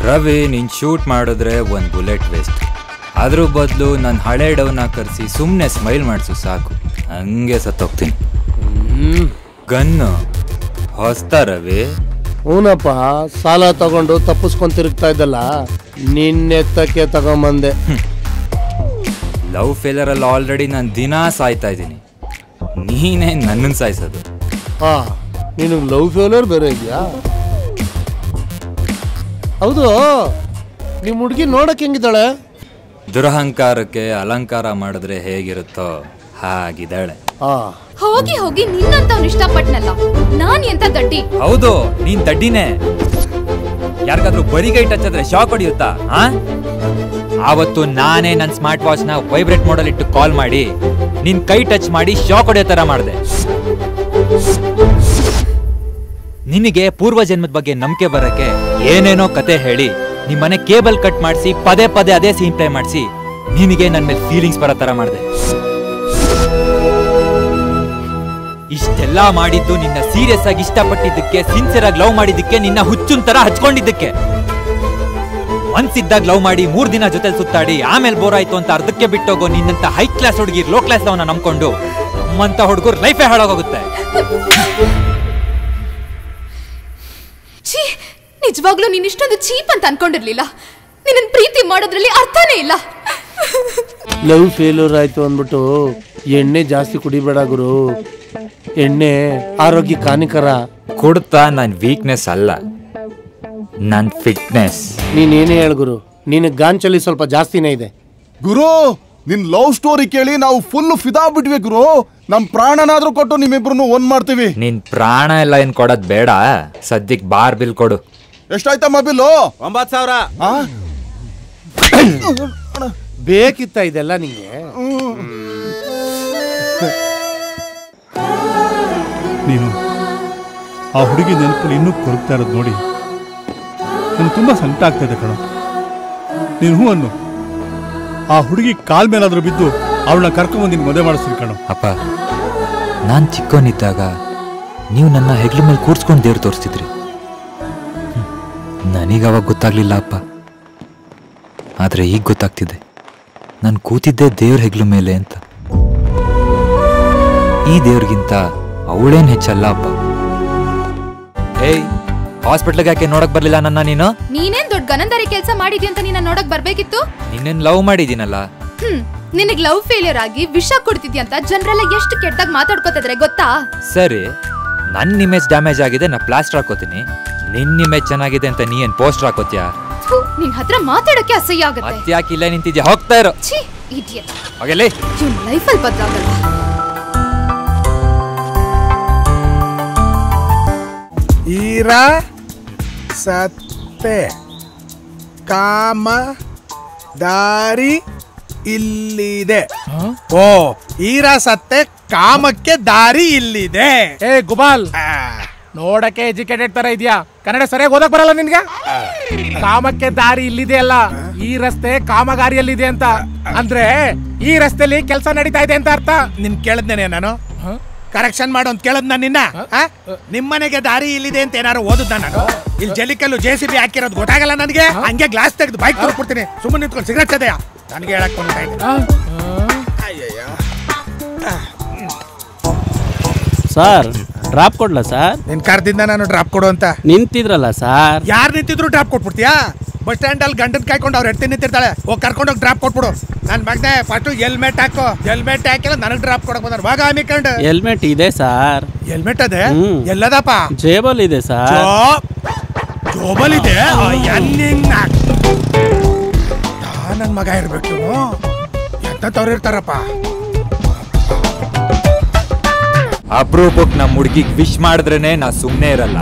ರವಿ ನೀನ್ ಶೂಟ್ ಮಾಡಿದ್ರೆ ಒಂದು ಬುಲೆಟ್ ವೇಸ್ಟ್. ಅದ್ರ ಬದಲು ನಾನು ಹಳೆ ಡೌನ ಕರೆಸಿ ಸುಮ್ಮನೆ ಸ್ಮೈಲ್ ಮಾಡಿಸು ಸಾಕು, ಹಂಗೆ ಸತ್ತೋಗ್ತೀನಿ. ಗನ್ನು ಹೊಸ್ತಾ ರವಿ? ಹೂನಪ್ಪ, ಸಾಲ ತಗೊಂಡು ತಪ್ಪಿಸ್ಕೊಂಡ್ ತಿರುಗ್ತಾ ಇದ್ದಲ್ಲ, ನಿನ್ನೆತ್ತಕ್ಕೆ ತಗೊಂಬಂದೆ. ಲವ್ ಫೇಲರ್ ಅಲ್ಲಿ ಆಲ್ರೆಡಿ ನಾನು ದಿನಾ ಸಾಯ್ತಾ ಇದ್ದೀನಿ, ನೀನೇ ನನ್ನನ್ನು ಸಾಯಿಸೋದು. ಹಾ, ನಿನಗೆ ಲವ್ ಫೇಲರ್ ಬೇರೆ ಇದೆಯಾ? ಹೌದು, ನಿಮ್ಮ ಹುಡುಗಿ ನೋಡಕ್ ಹೆಂಗಿದ್ದಾಳೆ? ದುರಹಂಕಾರಕ್ಕೆ ಅಲಂಕಾರ ಮಾಡಿದ್ರೆ ಹೇಗಿರುತ್ತೋ ಹಾಗಿದ್ದಾಳೆ. ಹೋಗಿ ಹೋಗಿ ನಿನ್ನಂತವ್ನು ಇಷ್ಟಪಟ್ನಲ್ಲ, ನಾನ್ ಎಂತ ದಡ್ಡಿ? ಹೌದು, ನೀನ್ ದಡ್ಡಿನೇ. ಯಾರಿಗಾದ್ರೂ ಬರಿಗೈ ಟಚ್ ಆದ್ರೆ ಶಾಕ್ ಹೊಡಿಯುತ್ತಾ? ಆವತ್ತು ನಾನೇ ನನ್ನ ಸ್ಮಾರ್ಟ್ ವಾಚ್ ನ ವೈಬ್ರೇಟ್ ಮೋಡಲ್ ಇಟ್ಟು ಕಾಲ್ ಮಾಡಿ ನಿನ್ ಕೈ ಟಚ್ ಮಾಡಿ ಶಾಕ್ ಹೊಡೆಯೋ ತರ ಮಾಡಿದೆ. ನಿನಗೆ ಪೂರ್ವ ಜನ್ಮದ ಬಗ್ಗೆ ನಂಬಿಕೆ ಬರಕ್ಕೆ ಏನೇನೋ ಕತೆ ಹೇಳಿ ನಿಮ್ಮನೆ ಕೇಬಲ್ ಕಟ್ ಮಾಡಿಸಿ ಪದೇ ಪದೇ ಅದೇ ಸೀನ್ ಪ್ಲೇ ಮಾಡಿಸಿ ನಿನಗೆ ನನ್ನ ಮೇಲೆ ಫೀಲಿಂಗ್ಸ್ ಬರೋ ತರ ಮಾಡಿದೆ. ಇಷ್ಟೆಲ್ಲ ಮಾಡಿದ್ದು ನಿನ್ನ ಸೀರಿಯಸ್ ಆಗಿ ಇಷ್ಟಪಟ್ಟಿದ್ದಕ್ಕೆ, ಸಿನ್ಸಿಯರ್ ಆಗಿ ಲವ್ ಮಾಡಿದ್ದಕ್ಕೆ, ನಿನ್ನ ಹುಚ್ಚುನ್ ತರ ಹಚ್ಕೊಂಡಿದ್ದಕ್ಕೆ. ಒಂದ್ಸಿದ್ದಾಗ ಲವ್ ಮಾಡಿ 3 ದಿನ ಜೊತೆ ಸುತ್ತಾಡಿ ಆಮೇಲೆ ಬೋರ್ ಆಯ್ತು ಅಂತ ಅರ್ಧಕ್ಕೆ ಬಿಟ್ಟೋಗೋ ನಿನ್ನಂತ ಹೈ ಕ್ಲಾಸ್ ಹುಡುಗಿ ಲೋ ಕ್ಲಾಸ್ ಲವ್ನ ನಂಬ್ಕೊಂಡು ನಮ್ಮಂತ ಹುಡುಗರು ಲೈಫೇ ಹಾಳಾಗೋಗುತ್ತೆ. ನಿಜವಾಗ್ಲೂ ನೀನ್ ಇಷ್ಟೊಂದು ಚೀಪ್ ಅಂತ ಅನ್ಕೊಂಡಿರ್ಲಿಲ್ಲ. ನಿನ್ನ ಪ್ರೀತಿ ಮಾಡೋದ್ರಲ್ಲಿ ಅರ್ಥನೇ ಇಲ್ಲ. ಲವ್ ಫೇಲ್ಯೂರ್ ಆಯ್ತು ಅಂದ್ಬಿಟ್ಟು ಎಣ್ಣೆ ಜಾಸ್ತಿ ಕುಡಿಬೇಡ ಗುರು. ಎಣ್ಣೆ ಆರೋಗ್ಯಕ್ಕೆ ಹಾನಿಕರ. ಕೊಡ್ತಾ ನನ್ ವೀಕ್ನೆಸ್ ಅಲ್ಲ, ನನ್ ಫಿಟ್ನೆಸ್. ನೀನೇನೇ ಹೇಳು ಗುರು, ನಿನ್ ಗಾಂಚಲಿ ಸ್ವಲ್ಪ ಜಾಸ್ತಿನೇ ಇದೆ ಗುರು. ನಿನ್ ಲವ್ ಸ್ಟೋರಿ ಕೇಳಿ ನಾವು ಫುಲ್ ಫಿದಾ ಬಿಟ್ವಿ ಗುರು. ನಮ್ ಪ್ರಾಣನಾದ್ರೂ ಕೊಟ್ಟು ನಿಮ್ಮಿಬ್ರು ಒಂದ್ ಮಾಡ್ತೀವಿ. ನಿನ್ ಪ್ರಾಣ ಎಲ್ಲ ಏನ್ ಕೊಡೋದ್ ಬೇಡ, ಸದ್ಯಕ್ ಬಾರ್ ಬಿಲ್ ಕೊಡು. ಎಷ್ಟಾಯ್ತಮ್ಮ ಬಿಲ್ಲು? 9,000. ಬೇಕಿತ್ತ ಇದೆಲ್ಲ ನಿಂಗೆ? ನೀನು ಆ ಹುಡುಗಿ ನೆನಪಲ್ಲಿ ಇನ್ನೂ ಕೊರಗ್ತಾ ಇರೋದು ನೋಡಿ ನನಗೆ ತುಂಬ ಸಂಕಟ ಆಗ್ತಾ ಇದೆ ಕಣೋ. ನೀನು ಹೂ ಅನ್ನು, ಆ ಹುಡುಗಿ ಕಾಲ್ ಮೇಲಾದ್ರೂ ಬಿದ್ದು ಅವಳನ್ನ ಕರ್ಕೊಂಬಂದು ನಿನ್ನ ಮದುವೆ ಮಾಡಿಸ್ತೀನಿ ಕಣೋ. ಅಪ್ಪ, ನಾನು ಚಿಕ್ಕವನಿದ್ದಾಗ ನೀವು ನನ್ನ ಹೆಗ್ಲ ಮೇಲೆ ಕೂರ್ಸ್ಕೊಂಡು ದೇವ್ರು ತೋರಿಸ್ತಿದ್ರಿ. ನನಗವಾಗ ಗೊತ್ತಾಗ್ಲಿಲ್ಲ ಅಪ್ಪ, ಆದರೆ ಈಗ ಗೊತ್ತಾಗ್ತಿದೆ ನಾನು ಕೂತಿದ್ದೆ ದೇವ್ರ ಹೆಗ್ಲು ಮೇಲೆ ಅಂತ. ಈ ದೇವ್ರಿಗಿಂತ ಅವಳೇನ್ ಹೆಚ್ಚಲ್ಲ ಅಪ್ಪ. ಏಯ್, ಹಾಸ್ಪಿಟ್ಲ್ಗೆ ಯಾಕೆ ನೋಡಕ್ ಬರ್ಲಿಲ್ಲ ನನ್ನ ನೀನು? ನೀನೇನ್ ದೊಡ್ಡ ಗನಂದರಿ ಕೆಲಸ ಮಾಡಿದ್ಯ ಅಂತ ನೀನ ನೋಡಕ್ ಬರ್ಬೇಕಿತ್ತು. ನಿನ್ನೇನ್ ಲವ್ ಮಾಡಿದೀನಲ್ಲ. ನಿನಗ್ ಲವ್ ಫೇಲಿಯರ್ ಆಗಿ ವಿಷ ಕೊಡ್ತಿದ್ಯ ಅಂತ ಜನರೆಲ್ಲ ಎಷ್ಟು ಕೆಟ್ಟದಾಗ ಮಾತಾಡ್ಕೋತಿದ್ರೆ ಗೊತ್ತಾ? ಸರಿ, ನನ್ನ ಇಮೇಜ್ ಡ್ಯಾಮೇಜ್ ಆಗಿದೆ, ನಾ ಪ್ಲಾಸ್ಟರ್ ಹಾಕೋತೀನಿ. ನಿನ್ನ ಇಮೇಜ್ ಚೆನ್ನಾಗಿದೆ ಅಂತ ನೀ ಏನ್ ಪೋಸ್ಟರ್ ಹಾಕೋತ್ಯಾ? ನಿನ್ ಹತ್ರ ಮಾತಾಡಕ್ಕೆ ಅಸಹ್ಯ ಆಗುತ್ತೆ. ಅತ್ಯಾಕೆ ಇಲ್ಲೇ ನಿಂತಿದ್ಯಾ? ಹೋಗ್ತಾ ಇರೋ. ಛೀ, ಇಡಿಯಟ್. ಹೋಗಲಿ. ಇವನ್ ಲೈಫಲ್ಲಿ ಬದಲಾಗಲ್ಲ. ಈರಾ ಸತ್ತೆ ಕಾಮ ದಾರಿ ಇಲ್ಲಿದೆ. ಓ, ಈರಾ ಸತ್ತೆ ಕಾಮಕ್ಕೆ ದಾರಿ ಇಲ್ಲಿದೆ. ಏ ಗುಬಾಲ್, ನೋಡಕ್ಕೆ ಎಜುಕೇಟೆಡ್ ತರ ಇದೆಯಾ? ಕನ್ನಡ ಸರಿಯಾಗಿ ಓದಕ್ ಬರಲ್ಲ ನಿನ್ಗೆ? ಕಾಮಕ್ಕೆ ದಾರಿ ಇಲ್ಲಿದೆ ಅಲ್ಲ, ಈ ರಸ್ತೆ ಕಾಮಗಾರಿಯಲ್ಲಿದೆ ಅಂತ. ಅಂದ್ರೆ ಈ ರಸ್ತೆಲಿ ಕೆಲಸ ನಡೀತಾ ಇದೆ ಅಂತ ಅರ್ಥ. ನಿನ್ ಕೇಳದ್ನೇನೆ ನಾನು? ಕರೆಕ್ಷನ್ ಮಾಡು ಅಂತ ಕೇಳದ್ ನಾನು ನಿನ್ನ. ನಿಮ್ಮನೆಗೆ ದಾರಿ ಇಲ್ಲಿದೆ ಅಂತ ಏನಾರು ಓದದ್ನ ನಾನು? ಇಲ್ಲಿ ಜಲಿಕಲ್ಲು JCB ಹಾಕಿರೋದು ಗೊತ್ತಾಗಲ್ಲ ನನಗೆ. ಹಂಗೆ ಗ್ಲಾಸ್ ತೆಗೆದು ಬೈಕ್ ತಗೊಂಡ್ಬಿಡ್ತೀನಿ. ಸುಮ್ಮನೆ ನಿಂತ್ಕೊಂಡು ಸಿಗರೇಟ್ ಸದೆಯಾ ನನಗೆ ಹೇಳಕ್ ಬಂದ. ಸರ್, ಡ್ರಾಪ್ ಕೊಡ್ಲಾ ಸರ್? ನಿನ್ ಕಾರ್ದಿಂದ ನಾನು ಡ್ರಾಪ್ ಕೊಡು ಅಂತ ನಿಂತಿದ್ರಲ್ಲ ಸರ್. ಯಾರು ನಿಂತಿದ್ರು ಡ್ರಾಪ್ ಕೊಟ್ಬಿಡ್ತೀಯಾ? ಬಸ್ ಸ್ಟ್ಯಾಂಡ್ ಅಲ್ಲಿ ಗಂಡನ್ ಕಾಯ್ಕೊಂಡು ಅವ್ರು ಎತ್ತಿ ನಿಂತಿರ್ತಾಳೆ. ಹೋಗಿ ಕರ್ಕೊಂಡೋಗಿ ಡ್ರಾಪ್ ಕೊಟ್ಬಿಡು. ನನ್ ಮಗನೆ ಫಸ್ಟ್ ಹೆಲ್ಮೆಟ್ ಹಾಕೋ. ಹೆಲ್ಮೆಟ್ ಹಾಕಿಲ್ಲ ನನಗೆ ಡ್ರಾಪ್ ಕೊಡಕ್ ಬಂದಾರ. ಭಾಗ ಆಮಿಕೊಂಡು ಹೆಲ್ಮೆಟ್ ಇದೆ ಸರ್. ಹೆಲ್ಮೆಟ್ ಅದೇ ಎಲ್ಲದಪ್ಪ? ಜೇಬಲ್ ಇದೆ ಸರ್. ಜೋಬಲ್ ಇದೆ. ನನ್ ಮಗ ಇರ್ಬೇಕು. ಎಂತವ್ರು ಇರ್ತಾರಪ್ಪ. ಅಪ್ರೂಪಕ್ಕೆ ನಮ್ಮ ಹುಡುಗಿಗೆ ವಿಶ್ ಮಾಡಿದ್ರೇನೆ ನಾ ಸುಮ್ಮನೆ ಇರಲ್ಲ.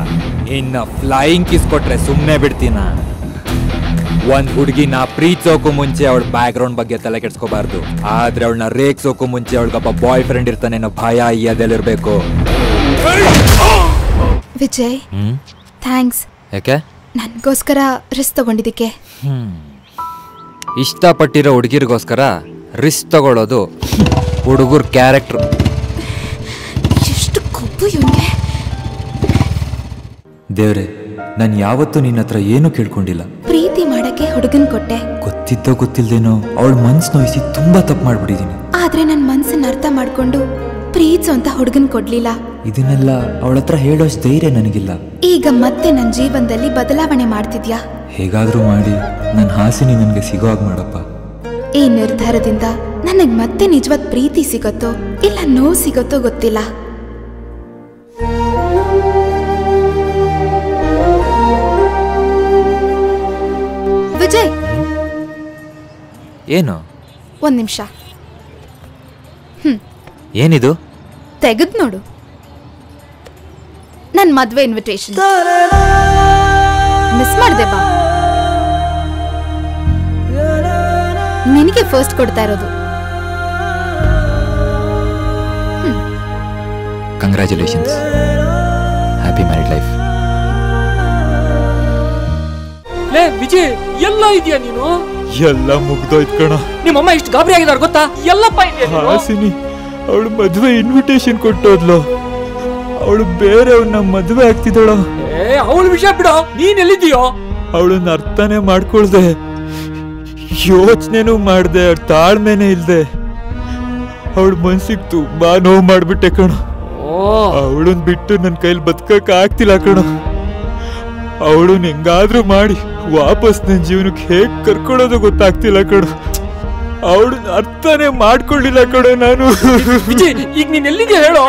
ಇನ್ನ ಫ್ಲೈಯಿಂಗ್ ಕಿಸ್ ಕೊಟ್ರೆ ಸುಮ್ಮನೆ ಬಿಡ್ತೀನ. ಒಂದ್ ಹುಡುಗಿನ ಪ್ರೀತಿಸೋಕು ಮುಂಚೆ ಅವಳ ಬ್ಯಾಕ್ ಗ್ರೌಂಡ್ ಬಗ್ಗೆ ತಲೆ ಕೆಡ್ಸ್ಕೋಬಾರ್ದು. ಆದ್ರೆ ಅವಳನ್ನ ರೇಗ್ಸೋಕು ಮುಂಚೆ ಅವಳಿಗೊಬ್ಬ ಬಾಯ್ ಫ್ರೆಂಡ್ ಇರ್ತಾನೆ ಅನ್ನೋ ಭಯ ಅದೆಲ್ಲಿರ್ಬೇಕು. ವಿಜಯ್, ಥ್ಯಾಂಕ್ಸ್. ಯಾಕೆ? ನನ್ಗೋಸ್ಕರ ರಿಸ್ಕ್ ತಗೊಂಡಿದ್ದಕ್ಕೆ. ಇಷ್ಟಪಟ್ಟಿರೋ ಹುಡುಗಿರಿಗೋಸ್ಕರ ರಿಸ್ಕ್ ತಗೊಳ್ಳೋದು ಹುಡುಗರ ಕ್ಯಾರೆಕ್ಟರ್. ಎಷ್ಟು ಕೊಬ್ಬು ಇವನಿಗೆ. ದೇವ್ರೆ, ನಾನು ಯಾವತ್ತೂ ನಿನ್ನ ಹತ್ರ ಏನು ಕೇಳ್ಕೊಂಡಿಲ್ಲ. ಪ್ರೀತಿ ಪ್ರೀತಿಸೋಕೆ ಹುಡುಗನ್ ಕೊಟ್ಟೆ. ಗೊತ್ತಿದ್ದೋ ಗೊತ್ತಿಲ್ದೇನೋ ಅವಳ ಮನ್ಸ್ ನೋಯಿಸಿ ತುಂಬಾ ತಪ್ಪು ಮಾಡ್ಬಿಟ್ಟಿದೀನಿ. ಆದ್ರೆ ನನ್ ಮನ್ಸನ್ನ ಅರ್ಥ ಮಾಡ್ಕೊಂಡು ಪ್ರೀತಿಸೋ ಅಂತ ಹುಡುಗನ್ ಕೊಡ್ಲಿಲ್ಲ. ಇದನ್ನೆಲ್ಲ ಅವಳ ಹತ್ರ ಹೇಳೋಷ್ಟು ಧೈರ್ಯ ನನಗಿಲ್ಲ. ಈಗ ಮತ್ತೆ ನನ್ ಜೀವನದಲ್ಲಿ ಬದಲಾವಣೆ ಮಾಡ್ತಿದ್ಯಾ? ಹೇಗಾದ್ರೂ ಮಾಡಿ ನನ್ನ ಹಾಸಿನಿ ನನಗೆ ಸಿಗೋ ಹಾಗೆ ಮಾಡಪ್ಪ. ಈ ನಿರ್ಧಾರದಿಂದ ನನಗ್ ಮತ್ತೆ ನಿಜವಾದ ಪ್ರೀತಿ ಸಿಗತ್ತೋ ಇಲ್ಲ ನೋವು ಸಿಗತ್ತೋ ಗೊತ್ತಿಲ್ಲ. ವಿಜಯ್, ಏನು? ಒಂದ್ ನಿಮಿಷ. ಏನಿದು? ತೆಗೆದ್ ನೋಡು, ನನ್ ಮದ್ವೆ ಇನ್ವಿಟೇಷನ್. ಮಿಸ್ ಮಾಡ್ದೆ ಬಾ. ನಿನಗೆ ಫಸ್ಟ್ ಕೊಡ್ತಾ ಇರೋದು. ಕಂಗ್ರ್ಯಾಚುಲೇಷನ್ಸ್. Happy married life. ಲೇ ವಿಜಯ್, ಎಲ್ಲ ಇದೆಯಾ ನೀನು? ಎಲ್ಲ ಮುಗ್ದೋಯ್ತು ಕಣ. ನಿಮ್ಮಮ್ಮ ಎಷ್ಟು ಗಾಬರಿ ಆಗಿದಾರ ಗೊತ್ತಾ? ಎಲ್ಲಪ್ಪ ಇದೆಯಾ? ಹಾಸಿನಿ ಅವಳು ಮದುವೆ ಇನ್ವಿಟೇಷನ್ ಕೊಟ್ಟೋದ್ಲು. ಅವಳು ಬೇರೆಯವ್ರನ್ನ ಮದುವೆ ಆಗ್ತಿದ್ದಳು. ಅವಳ ವಿಷಯ ಬಿಡೋ, ನೀನ್ ಎಲ್ಲಿದ್ದೀಯೋ? ಅವಳನ್ನ ಅರ್ಥನೇ ಮಾಡ್ಕೊಳ್ದೆ, ಯೋಚನೆನೂ ಮಾಡ್ದೆ, ತಾಳ್ಮೆನೆ ಇಲ್ದೆ ಅವಳ ಮನ್ಸಿಗೆ ತುಂಬಾ ನೋವು ಮಾಡ್ಬಿಟ್ಟೆ ಕಣ. ಅವಳನ್ ಬಿಟ್ಟು ನನ್ನ ಕೈಲಿ ಬದುಕಕ್ ಆಗ್ತಿಲ್ಲ ಕಣ. ಅವಳನ್ನ ಹೆಂಗಾದ್ರೂ ಮಾಡಿ ವಾಪಸ್ ನನ್ನ ಜೀವನಕ್ಕೆ ಹೇಗ್ ಕರ್ಕೊಳ್ಳೋದು ಗೊತ್ತಾಗ್ತಿಲ್ಲ ಕಣ. ಅವಳನ್ನ ಅರ್ಥನೇ ಮಾಡ್ಕೊಳ್ಳಿಲ್ಲ ಕಣ ನಾನು. ವಿಜಯ್, ಈಗ ನೀನ್ ಎಲ್ಲಿದ್ಯಾ ಹೇಳೋ?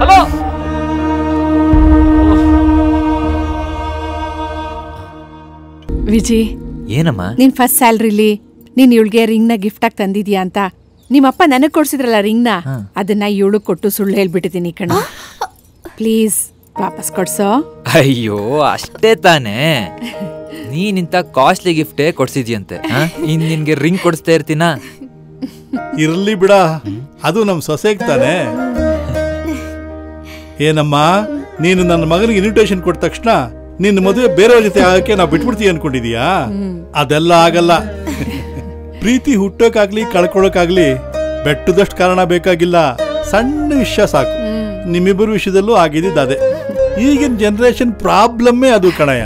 ಹಲೋ ವಿಜಯ್, ಏನಮ್ಮ? ನಿನ್ ಫಸ್ಟ್ ಸ್ಯಾಲ್ರಿಲಿ ನೀನ್ ಇವಳಿಗೆ ರಿಂಗ್ ನ ಗಿಫ್ಟ್ ಆಗಿ ತಂದಿದ್ಯಾ ಅಂತ ನಿಮ್ಮಪ್ಪ ನನಗ್ ಕೊಡ್ಸಿದ್ರಲ್ಲ ರಿಂಗ್ ನ, ಅದನ್ನ ಇವಳು ಕೊಟ್ಟು ಸುಳ್ಳು ಹೇಳ್ಬಿಟ್ಟಿದೀನಿ ಕಣ. ಪ್ಲೀಸ್ ವಾಪಸ್ ಕೊಡ್ಸೋ. ಅಯ್ಯೋ ಅಷ್ಟೇ ತಾನೇ. ನೀನಿಂತ ಕಾಸ್ಟ್ಲಿ ಗಿಫ್ಟೇ ಕೊಡ್ಸಿದ್ಯಂತೆ, ಇನ್ ನಿನ್ಗೆ ರಿಂಗ್ ಕೊಡಿಸ್ತಾ ಇರ್ತೀನ? ಇರ್ಲಿ ಬಿಡ, ಅದು ನಮ್ ಸೊಸೆಗ್ ತಾನೆ. ಏನಮ್ಮ, ನೀನು ನನ್ನ ಮಗನಿಗೆ ಇನ್ವಿಟೇಷನ್ ಕೊಟ್ಟ ತಕ್ಷಣ ನಿನ್ನ ಮದುವೆ ಬೇರೆಯವ್ರ ಜೊತೆ ಆಗಕ್ಕೆ ನಾವು ಬಿಟ್ಬಿಡ್ತೀವಿ ಅನ್ಕೊಂಡಿದೀಯಾ? ಅದೆಲ್ಲ ಆಗಲ್ಲ. ಪ್ರೀತಿ ಹುಟ್ಟೋಕಾಗ್ಲಿ ಕಳ್ಕೊಳಕಾಗ್ಲಿ ಬೆಟ್ಟದಷ್ಟು ಕಾರಣ ಬೇಕಾಗಿಲ್ಲ, ಸಣ್ಣ ವಿಷಯ ಸಾಕು. ನಿಮ್ಮಿಬ್ಬರು ವಿಷಯದಲ್ಲೂ ಆಗಿದ್ದು ಅದೇ. ಈಗಿನ ಜನರೇಷನ್ ಪ್ರಾಬ್ಲಮ್ಮೇ ಅದು ಕಣಯ್ಯ.